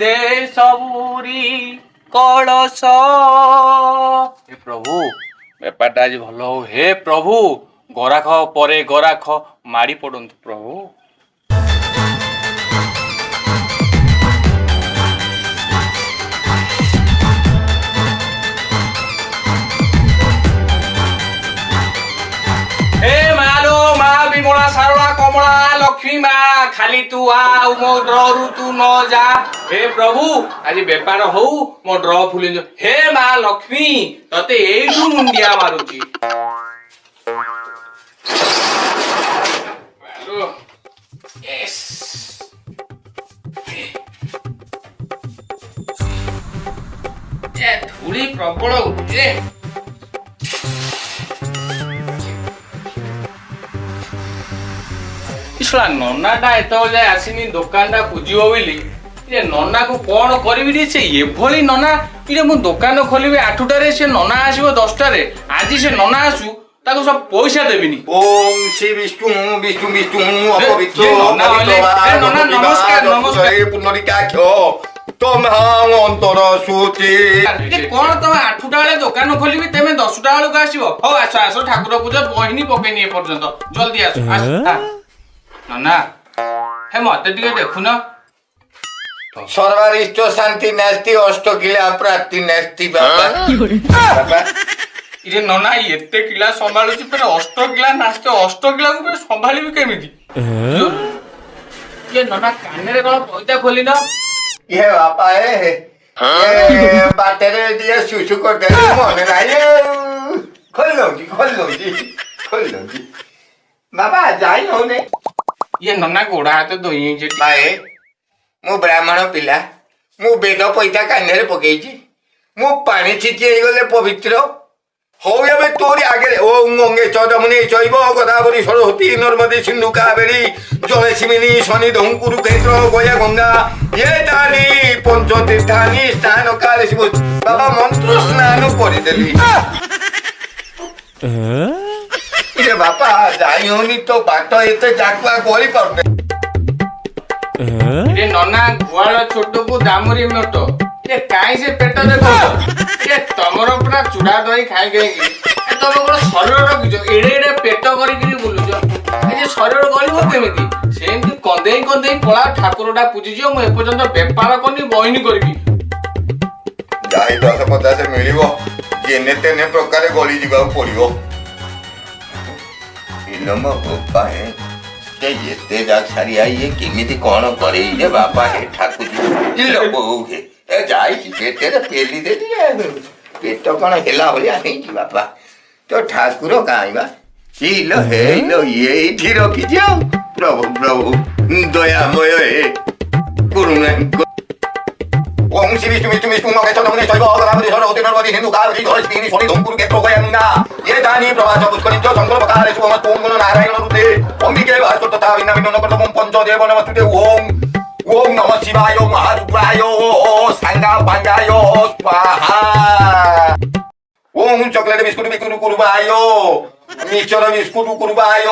দে সবুরি কলস। হে প্রভু বেপারটা আজ ভাল হও। হে প্রভু গরাখ পরে গরাখ মাড়ি পড়ন্তু প্রভু। হে মালো মা বিমলা সারলা কমলা লক্ষ্মী মা খালি তু আউ মো ড্রু তু ন যা। হে প্রভু আজ বেপার হউ মো ড্র ফুলি। হে মা লক্ষ্মী ততে এইটু মুন্ডিয়া মারুছি। ଧୂଳି ପ୍ରବଳ ଉଠେ। ନନାଟା ଏତେବେଳେ ଯାଏ ଆସିନି ଦୋକାନଟା ପୂଜିବ ବୋଲି। ନନାକୁ କଣ କରିବି ସେ ଏଭଳି ନନା ମୁଁ ଦୋକାନ ଖୋଲିବି 8ଟାରେ ସେ ନନା ଆସିବ 10ଟାରେ। ଆଜି ସେ ନନା ଆସୁ ତାକୁ ସବୁ ପଇସା ଦେବିନି। ଓମ୍ ଶ୍ରୀ ବିଷ୍ଣୁ ବିଷ୍ଣୁ ବିଷ୍ଣୁ ଅପବିତ୍ର ନନା ନମସ୍କାର ନମସ୍କାର। ପୁନରିକାକ୍ଷ ତମାଂ ଅନ୍ତର ସୂଚି। କଣ ତମେ 8ଟା ବେଳେ ଦୋକାନ ଖୋଲିବି ତେମେ 10ଟା ବେଳକୁ ଆସିବ। ହଉ ଆସ ଆସ ଠାକୁର ପୂଜା ବହିନି ପକେଇନି ଏପର୍ଯ୍ୟନ୍ତ। ଜଲ୍ଦି ଆସ ଆସ। ନନା ହେ ମତେ ଟିକେ ଦେଖୁନ। ସର୍ବାରିଷ୍ଟ ଶାନ୍ତି ନାସ୍ତି ଅଷ୍ଟକିଳା ପ୍ରାପ୍ତି ନାସ୍ତି ବାବା। ଇରେ ନନା ଏତେ କିଲା ସମ୍ଭାଳୁଛି ଫେରେ 8 କିଲା ନାସ୍ତେ 8 କିଲାକୁ ଫେରେ ସମ୍ଭାଳିବି କେମିତି? ଇଏ ନନା କାନରେ କଣ ପଇତା ଖୋଲିନ? ଇଏ ବାପା ଏ ବାଟରେ ଟିକେ ସୁସୁ କରିଦେଲି ମନେ ନାହିଁ। ଖୋଲି ଦଉଛି ବାବା ଯାଇ ହଉନି। ଇଏ ନନା ଗୋଡ ହାତ ଧୋଇ ହେଇଛି। ଭାଇ ମୁଁ ବ୍ରାହ୍ମଣ ପିଲା, ମୁଁ ବେଦ ପଇତା କାନରେ ପକେଇଛି, ମୁଁ ପାଣି ଛିଞ୍ଚି ହେଇଗଲେ ପବିତ୍ର। ହଉ ଏବେ ତୋରି ଆଗରେ ଓಂ ଗଙ୍ଗେ ଚଦମୁନି ଚୈବ ଗୋଦାବରୀ ସରସ୍ୱତୀ ନର୍ମଦେ ସିନ୍ଧୁ କାବେରୀ ଜଳେଶିମିନି ଶନି ଦହୁକୁରୁ କ୍ଷେତ୍ର ଗୟା ଗଙ୍ଗା ଏ ତାନି ପଞ୍ଚତୀର୍ଥାନି ସ୍ନାନ କାଳେ ଶିବ। ବାବା ମନ୍ତ୍ର ସ୍ନାନ କରିଦେଲି। ବାପା ଯାଇ ହଉନି ତ ବାଟ ଏତେ ଜାଗୁଆ କରିପାରୁନି। ନନା ଗୁଆଳ ଛୋଟକୁ ଦାମୁରି ମୋଟ। କାହିଁ ସେ ପେଟ ଦେଖ ତମର ପୁରା ଚୁଡା ଦହି ଖାଇ ଖାଇକି ତମେ କଣ ଶରୀର ରଖିଛ? ଏଡେ ଏଡେ ପେଟ କରିକିରି ବୁଲୁଛ। ଶରୀର ଗଳିବ କେମିତି? ସେମିତି କନ୍ଦେଇ କନ୍ଦେଇ ପଳା ଠାକୁରଟା ପୂଜିଯିବ। ମୁଁ ଏପର୍ଯ୍ୟନ୍ତ ବେପାର କରିନି ବହିନି କରିବି। ଯାଇ 10-50 ମିଳିବ ଯେନେ ତେନେ ପ୍ରକାର ଗଳି ଯିବାକୁ ପଡିବ। ଏତେ ସାରିଆ ଇଏ କେମିତି କଣ କରେଇ ବାପା ହେ ଠାକୁର ଯାଇଛି ପେଟରେ ପେଲି ଦେଲି। ପେଟ କଣ ହେଲା ଭଳିଆ ହେଇଛି ବାପା। ତ ଠାକୁର କାହିଁବା ହେଇଲ ହେଇଲ ଏଇଠି ରଖିଛି। ଆଉ ପ୍ରଭୁ ପ୍ରଭୁ ଦୟାମୟ ହେ କରୁଣା। ଓಂ ଶ୍ରୀ ବିଷ୍ଣୁ ବିଷ୍ଣୁ ବିଷ୍ଣୁ ମଙ୍ଗେ ଚନ୍ଦ୍ରମୁନି ଚୈବ ଗୋଦାବରୀ ସରସ୍ୱତୀ ନର୍ମଦେ ସିନ୍ଧୁ କାବେରୀ ଜଳେଶିମିନି ଶନି ଦହୁକୁରୁ କ୍ଷେତ୍ର ଗୟା ଗଙ୍ଗା ଏ ତାନି ପ୍ରଭାସ ପୁଷ୍କରିଞ୍ଚ ଚନ୍ଦ୍ରପ୍ରକାରେ ଶୁଭମସ୍ତୁ ଓಂ ନମୋ ନାରାୟଣ ରୁତେ ଅମ୍ବିକେ ଭାସ୍କର ତଥା ବିନା ବିଘ୍ନ ନକର୍ତ୍ତୁଂ ପଞ୍ଚଦେବ ନମସ୍ତୁତେ। ଓಂ ନମଃ ଶିବାୟ ମହାରୁଦ୍ରାୟ ସାଙ୍ଗା ପାଙ୍ଗାୟ ସ୍ୱାହା। ଓಂ ଚକୋଲେଟ ବିସ୍କୁଟ ବିକ୍ରି କରୁବାୟ ମିକ୍ସଚର ବିସ୍କୁଟ କରୁବାୟ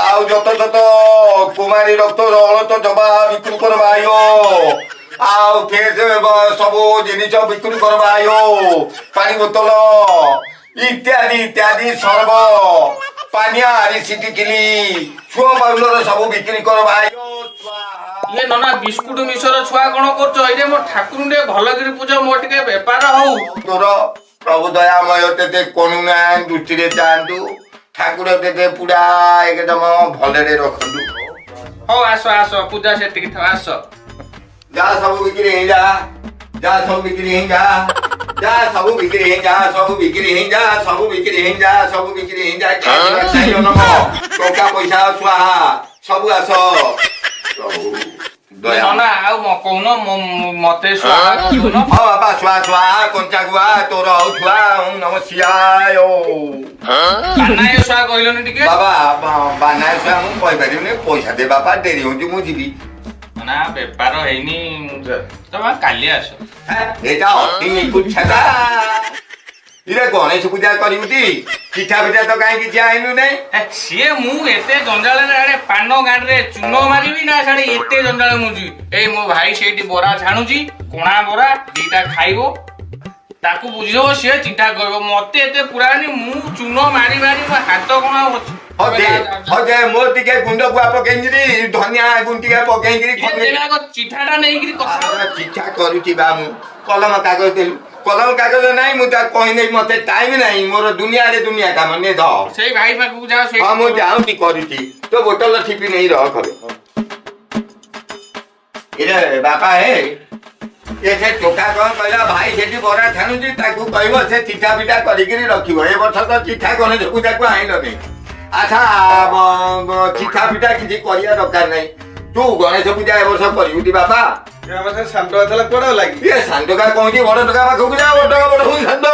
ଆଉ ଯତ କୁମାରୀ ରକ୍ତ ରଳତ ଜବା ବିକ୍ରି କରବାୟ ଆଉ ସବୁ ଜିନିଷ ବିକ୍ରି କରବାୟ ପାଣି ବୋତଲ ଇତ୍ୟାଦି ଇତ୍ୟାଦି ସର୍ବ ପାନିଆ ଆରିସି ଟିକିଲି ଛୁଆ ବାଉଲର ସବୁ ବିକ୍ରି କରବାୟ। ଇଏ ନନା ବିସ୍କୁଟ ମିଶର ଛୁଆ କଣ କରୁଛ? ଏଇରେ ମୋ ଠାକୁର ଟିକେ ଭଲକିରି ପୂଜ ମୋ ଟିକେ ବେପାର ହଉ। ତୋର ପ୍ରଭୁ ଦୟାମୟ ତେତେ କରୁଣା ଦୃଷ୍ଟିରେ ଯାଆନ୍ତୁ। ଠାକୁର ତେତେ ପୁରା ଏକଦମ ଭଲରେ ରଖନ୍ତୁ। ହଉ ଆସ ଆସ ପୂଜା ସେତିକି ଥାଉ ଆସ। ଯା ସବୁ ବିକ୍ରି ହେଇଯା ଯା ସବୁ ବିକ୍ରି ହେଇଯା ଯା ସବୁ ବିକ୍ରି ହେଇଯା ସବୁ ବିକ୍ରି ହେଇଯା ସବୁ ବିକ୍ରି ହେଇଯା ସବୁ ବିକ୍ରି ହେଇଯା। ଟଙ୍କା ପଇସା ସ୍ୱାହା ସବୁ ଆସ। ନନା ଆଉ କହୁନ ମତେ ହଁ ବାପା ଛୁଆ ଛୁଆ କଞ୍ଚା ଗୁଆ ତୋର ହଉ ଛୁଆ ନମ ଶିବାୟ। ବାନାୟ ଛୁଆ କହିଲନି ଟିକେ। ବାବା ବାନାୟ ଛୁଆ ମୁଁ କହିପାରିବିନି। ପଇସା ଦେ ବାପା ଡେରି ହଉଛି ମୁଁ ଯିବି। ନା ବେପାର ହେଇନି ତମେ କାଲି ଆସ। ଏଇଟା ଅତି ନିକୁଚ୍ଛତା। ଇରେ ଗଣେଶ ପୂଜା କରିବୁ ଟି ଚିଠା ପିଠା ତ କାହିଁ କିଛି ଆଇଲୁ ନାହିଁ? ସିଏ ମୁଁ ଏତେ ଜଞ୍ଜାଳରେ ଆଡେ ପାନ ଗାଁରେ ଚୂନ ମାରିବି ନା ସାଡେ ଏତେ ଜଞ୍ଜାଳ ମୁଁ ଯିବି। ଏଇ ମୋ ଭାଇ ସେଇଠି ବରା ଛାଣୁଛି, କଣା ବରା ଦିଟା ଖାଇବ, ତାକୁ ବୁଝିବ, ସିଏ ଚିଠା କରିବ। ମତେ ଏତେ ପୁରାନି, ମୁଁ ଚୂନ ମାରି ମାରି ମୋ ହାତ କଣ ଅଛି। ହଉ ମୋର ଟିକେ ଗୁଣ୍ଡ ଗୁଆ ପକେଇକିରି ଧନିଆ ଗୁଣ୍ଡିକା ପକେଇକିରି ଚିଠାଟା ନେଇକିରି ଚିଠା କରୁଛି ବା ମୁଁ। କଲମ କାଗଜ ଦେଲୁ, କଲମ କାଗଜ ନାହିଁ, ମୁଁ ତାକୁ କହିନେଇ, ମତେ ଟାଇମ ନାହିଁ, ମୋର ଦୁନିଆରେ ଦୁନିଆ କାମ ନେ ଧ। ସେଇ ଭାଇ ପାଖକୁ ଯାଅ। ହଁ ମୁଁ ଯାଉଛି କରୁଛି, ତୋ ବୋତଲ ଠିପି ନେଇ ରଖ। ଇରେ ବାପା ହେ, ସେ ଟୋକା କଣ କହିଲା, ଭାଇ ସେଠି ବରା ଛାଣୁଛି, ତାକୁ କହିବ ସେ ଚିଠା ପିଠା କରିକିରି ରଖିବ। ଏ ବର୍ଷ ତ ଚିଠା ଗଣେଶ ପୂଜାକୁ ଆଇଲନି। ଆଚ୍ଛା ଚିଠା ପିଠା କିଛି କରିବା ଦରକାର ନାହିଁ, ତୁ ଗଣେଶ ପୂଜା ଏ ବର୍ଷ କରିବୁ ଟି ବାପା? ସାନ୍ତକା କହୁଛି ବଡ ଟୋକା ପାଖକୁ ଯା, ବଡ ଟୋକା ବଡ ଶାନ୍ତ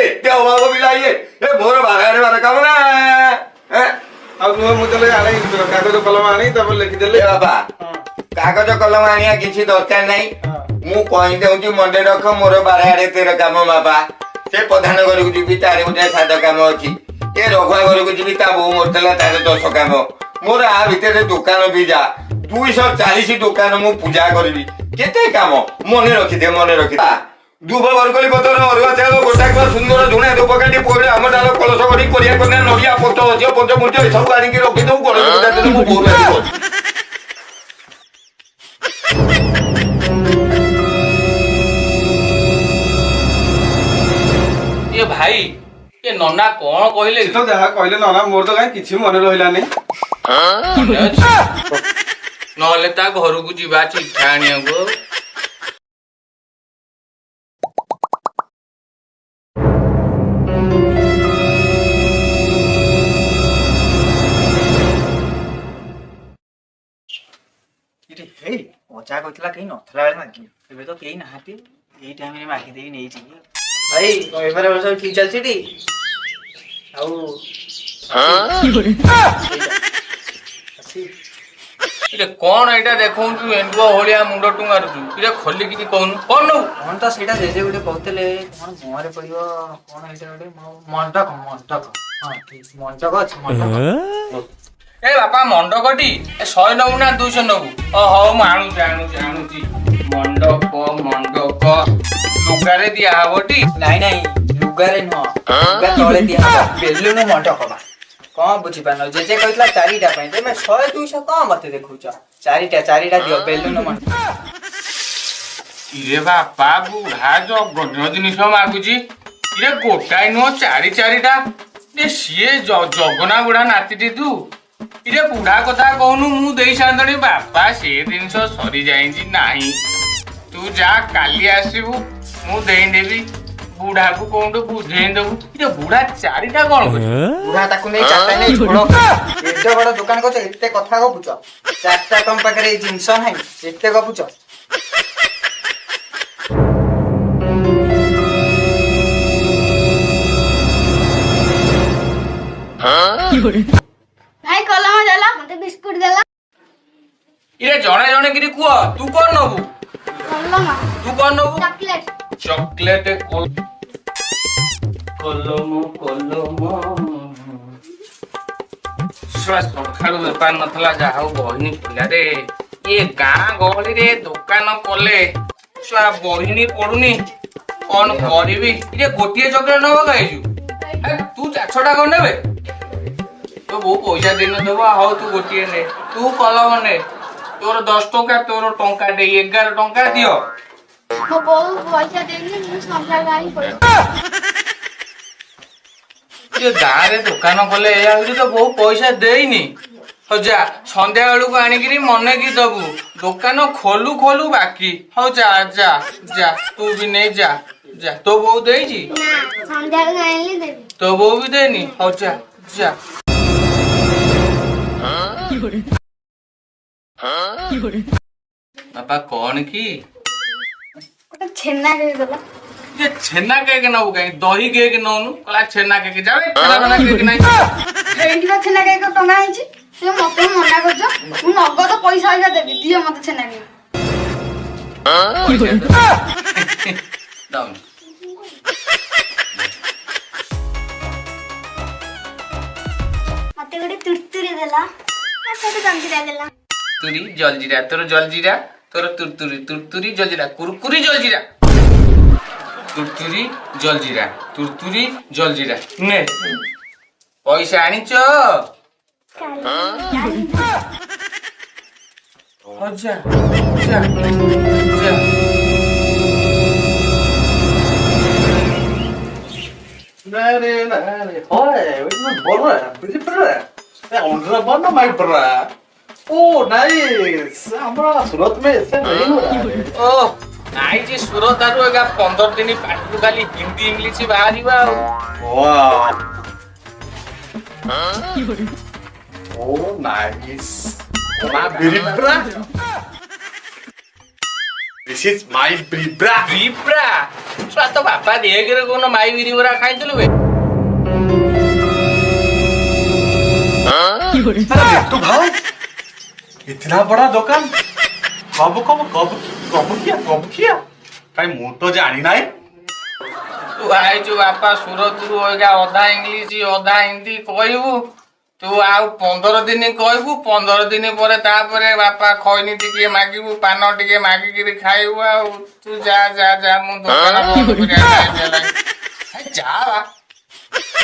ଏତେ ଅଭାବ ପିଲା ଇଏ ମୋର ବାରଗାରେ ବାର କାମ ନା। ଆଉ ମୁଁ ତାହେଲେ ଆଣି କାଗଜ କଲମ ଆଣି ତାପରେ ଲେଖିଦେଲେ। ବାପା କାଗଜ କଲମ ଆଣିବା କିଛି ଦରକାର ନାହିଁ, ମୁଁ କହିଦେଉଛି ମନେ ରଖ, ମୋର ବାରଗାରେ 13 କାମ ବାପା। ସେ ପ୍ରଧାନ ଘରକୁ ଯିବି, ତାର ଗୋଟେ 7 କାମ ଅଛି। ଏ ରଘୁଆ ଘରକୁ ଯିବି, ତା ବୋଉ ମରିଥିଲା, ତାର 10 କାମ। ମୋର ଆ ଭିତରେ ଦୋକାନ ବି ଯା 240 ଦୋକାନ ମୁଁ ପୂଜା କରିବି, କେତେ କାମ। ମନେ ରଖିଦେ, ମନେ ରଖିଦେ। ଦୁବ ବରକଲି ପତ୍ର, ଅରୁଆ ଚାଉଳ, ଗୋଟା ସୁନ୍ଦର ଝୁଣା ଧୂପକାଠି, ପଇଡ଼, ଆମ ଡାଳ, କଳସ ଗଢ଼ି, ପରିବା କନ୍ୟା, ନଡ଼ିଆ, ପତ୍ର, ଝିଅ, ପଞ୍ଚମୂର୍ତ୍ତି ଏସବୁ ଆଣିକି ରଖିଦବୁ। ଗଣେଶ ପୂଜା ଦିନ ମୁଁ ବୋଉ ଲାଗିବ। ଏ ଭାଇ, ଏ ନନା କଣ କହିଲେ? ତ ଯାହା କହିଲେ ନନା, ମୋର ତ କାହିଁ କିଛି ମନେ ରହିଲାନି। ନହେଲେ ତା ଘରକୁ ଯିବା ଚିଠା ଆଣିବାକୁ। ଅଜା କହିଥିଲା କେହି ନଥିଲା ବେଳେ ମାଗିବି, ଏବେ ତ କେହି ନାହାନ୍ତି, ଏଇ ଟାଇମରେ ମାଗିଦେବି ନେଇଛି। ଭାଇ ବେପାର ସବୁ ଠିକ ଚାଲିଛି ଟି? ଆଉ କଣ ଏଇଟା ଦେଖଉଛୁ, ଏଣ୍ଡୁଅ ଭଳିଆ ମୁଣ୍ଡ ଟୁଙ୍ଗାରୁଛୁ? ଏଇଟା ଖୋଲିକି କହୁନୁ, କଣ ନବୁ? କଣ ତ ସେଇଟା ଜେଜେ ଗୋଟେ କହୁଥିଲେ, କଣ ମୁହଁରେ ପଡିବ, କଣ ଏଇଟା ଗୋଟେ ମଣ୍ଡକ। ହଁ ଠିକ, ମଣ୍ଡକ ଅଛି, ମଣ୍ଡକ। ଏ ବାପା ମଣ୍ଡକଟି 100 ନବୁ ନା 200 ନବୁ? ହଉ ମୁଁ ଆଣୁଛି। ମଣ୍ଡକ ଲୁଗାରେ ଦିଆ ହବ ଟି? ନାଇଁ ଲୁଗାରେ ନୁହଁ, ଲୁଗା ତଳେ ଦିଆହବ, ବେଲୁନ ମଣ୍ଡକ ବା। କଣ ବୁଝିପାରୁନ, ଜେଜେ କହିଥିଲା 4ଟା ପାଇଁ, ତମେ 100 200 କଣ ମତେ ଦେଖୁଛ? 4ଟା ଦିଅ, ବେଲୁନ ମଣ୍ଡକ। ଇରେ ବାପା, ବୁଢା ଜଗନ୍ୟ ଜିନିଷ ମାଗୁଛି। ଇରେ ଗୋଟାଏ ନୁହଁ, 4ଟା। ସିଏ ଜଗନା ବୁଢା ନାତିଟି ତୁ? ଇରେ ବୁଢା କଥା କହୁନୁ, ମୁଁ ଦେଇ ସାରନ୍ତଣି। ବାପା ସେ ଜିନିଷ ସରିଯାଇଛି ନାହିଁ, ତୁ ଯା କାଲି ଆସିବୁ, ମୁଁ ଦେଇଦେବି। ବୁଢାକୁ କୋଉଠୁ ବୁଝେଇ ଦବୁ। ଇରେ ବୁଢା 4ଟା କଣ କରୁଛି? ବୁଢା ତାକୁ ନେଇ 4ଟା ନେଇ ଝୋଳ ଏତେ ବଡ ଦୋକାନ କରୁଛ, ଏତେ କଥା ଗପୁଛ। 4ଟା ତମ ପାଖରେ ଏଇ ଜିନିଷ ନାହିଁ, ଏତେ ଗପୁଛ। ଭାଇ କଲମ ଦେଲା, ମତେ ବିସ୍କୁଟ ଦେଲା। ଇରେ ଜଣେ କିରି କୁହ, ତୁ କଣ ନବୁ? କଲମ। ତୁ କଣ ନବୁ? ଚକଲେଟ। କଲମ। ସକାଳୁ ବେପାର ନଥିଲା, ଯାହା ହଉ ବହିନି ପିଲାରେ। ଏ ଗାଁ ଗହଳିରେ ଦୋକାନ କଲେ ଛୁଆ ବହିନି ପଡୁନି, କଣ କରିବି? ଇରେ ଗୋଟିଏ ଚକଲେଟ ନବ ଖାଇଛୁ, ତୁ 4-6ଟା କଣ ନେବେ? ତୋ ବୋଉ ପଇସା ଦେଇନଥିବ, ହଉ ତୁ ଗୋଟିଏ ନେ। ତୁ କଲମ ନେ, ତୋର 10 ଟଙ୍କା, ତୋର ଟଙ୍କାଟେ, 11 ଟଙ୍କା ଦିଅ। ମୋ ବୋଉ ପଇସା ଦେଇନି, ମୁଁ ସନ୍ଧ୍ୟାବେଳେ ଆଣି ପଇସା। ଗାଁରେ ଦୋକାନ କଲେ ଏଇଆ ହଉଛି, ତ ବୋଉ ପଇସା ଦେଇନି। ହଉ ଯା, ସନ୍ଧ୍ୟା ବେଳକୁ ଆଣିକିରି ମନେକି ଦବୁ। ଦୋକାନ ଖୋଲୁ ବାକି। ହଉ ଯା, ତୁ ବି ନେଇ ଯା। ତୋ ବୋଉ ଦେଇଛି? ନା, ସନ୍ଧ୍ୟାବେଳେ ଆଣିଲି ଦେବି। ତୋ ବୋଉ ବି ଦେଇନି? ହଉ ଯା। ବାପା କଣ କି? ଗୋଟେ ଛେନା ଦେଇଦେଲା। ଛେନା କେକ୍ ନବୁ କାହିଁ? ଦହି କେକ୍ ନଉନୁ, କହିଲା ଛେନା କେକ୍। ଯାବେ, ଛେନା କେକ୍ ନାହିଁ। ସେଇଠି ବା ଛେନା କେକ୍ ଟଙ୍ଗା ହେଇଛି, ତୁମେ ମତେ ମନା କରୁଛ। ମୁଁ ନଗଦ ପଇସା ଦେବି, ଦିଅ ମତେ ଛେନା କେକ୍। ଦେଲା ସେଇଠୁ ଜଲଜିରା ଦେଲା ତୁରି ଜଲଜିରା ତୋର ଜଲଜିରା ତୋର ତୁରତୁରି ତୁରତୁରି ଜଲଜିରା କୁରକୁରି ଜଲଜିରା ତୁରତୁରି ଜଲଜିରା ତୁରତୁରି ଜଲଜିରା ନେ ପଇସା ଆଣିଛ ଅଜା ଅଜା ଅଜା सूरत में ऐसे नहीं हो रहा है ଓ ଆଇଛି ସୁରତାରୁ ଏକା 15 ଦିନ ପାଟିରୁ ଖାଲି ହିନ୍ଦୀ ଇଂଲିଶ ବାହାରିବା ଆଉ वाह Oh nice Biribra This is my Biribra ବିବ୍ରା ଛୁଆ ତ ବାପା ଦେଖରେ କୋନ ମାଇ ବିରିବରା ଖାଇଥିଲୁ ବେ अरे तो भाई इतना बड़ा दुकान कब किया कहीं मुंह तो जानी नहीं ତୁ ଆଇଛୁ ବାପା ସୁରତରୁ ଏକା ଅଧା ଇଂଲିଶ ଅଧା ହିନ୍ଦୀ କହିବୁ ତୁ ଆଉ 15 ଦିନ କହିବୁ 15 ଦିନ ପରେ ତାପରେ ବାପା ଖଇନି ଟିକେ ମାଗିବୁ ପାନ ଟିକେ ମାଗିକିରି ଖାଇବୁ ଆଉ ତୁ ଯା ଯା ଯା ମୁଁ ଦୋକାନ ବନ୍ଦ କରିବା ଯା